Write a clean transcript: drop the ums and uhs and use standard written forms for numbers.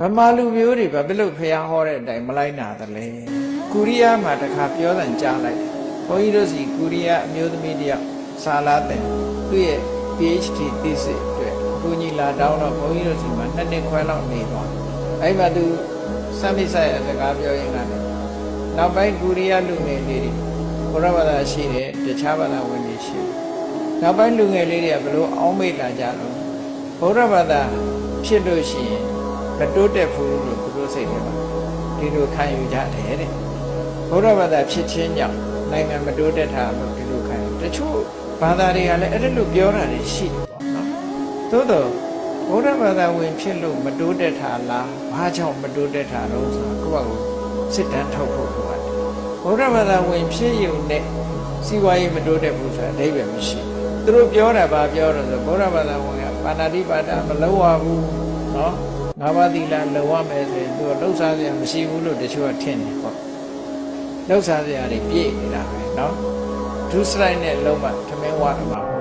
ဗမာလူမျိုးတွေဘာဖြစ်လို့ဖျားဟောတဲ့အတိုင်းမလိုက်နာသလဲကိုရီးယားမှာတခါပြောတဲ့ကြားလိုက်တယ်ဘုန်းကြီးတို့စီကိုရီးယားအမျိုးသမီးတယောက်စာလာတဲ့သူ့ရဲ့ PhD thesis အတွက်ကိုကြီးလာတောင်းတော့ဘုန်းကြီးတို့စီမှာ2နှစ်ခွဲလောက်နေသွားအဲ့မှာသူစမ်းမိဆိုင်စကားပြောရင်လည်းနောက်ပိုင်းကိုရီးယားလူငယ်လေးတွေဘုရားဘာသာရှိတယ်တခြားဘာသာဝင်တွေရှိတယ်နောက်ပိုင်းလူငယ်လေးတွေကဘလို့အောင်းမိတ်လာကြတော့ဘုရားဘာသာဖြစ်လို့ရှိရင်မတိုးတက်ဘူးလို့သူတို့စိတ်ထဲမှာဒီလိုခံယူကြတယ်တဲ့ဘုရားဘာသာဖြစ်ခြင်းကြောင့်နိုင်ငံမတိုးတက်တာလို့ဒီလိုခံယူတချို့ဘာသာတွေကလည်းအဲ့လိုပြောတာတွေရှိတယ်ပေါ့နော်သို့တော့ဘုရားဘာသာဝင်ဖြစ်လို့မတိုးတက်တာလားဘာကြောင့်မတိုးတက်တာလို့ဆိုတာကိုယ့်ဘာကိုစစ်တမ်းထုတ်ဖို့လိုတယ်ဘုရားဘာသာဝင်ဖြစ်ရုံနဲ့စီဝါရေးမတိုးတက်ဘူးဆိုတာအဓိပ္ပာယ်မရှိသူတို့ပြောတာဘာပြောတော့ဆိုဘုရားဘာသာဝင်ကပါဏာတိပါဒမလုံးဝဘူးနော်ငါးပါးသီလလုံရမယ်ဆိုရင်သူလှုပ်ရှားစရာမရှိဘူးလို့တချို့ကထင်တယ်ပေါ့လှုပ်ရှားစရာတွေပြည့်နေတာပဲเนาะဒုစရိုက်နဲ့လုံးဝထမင်းဝါမှာ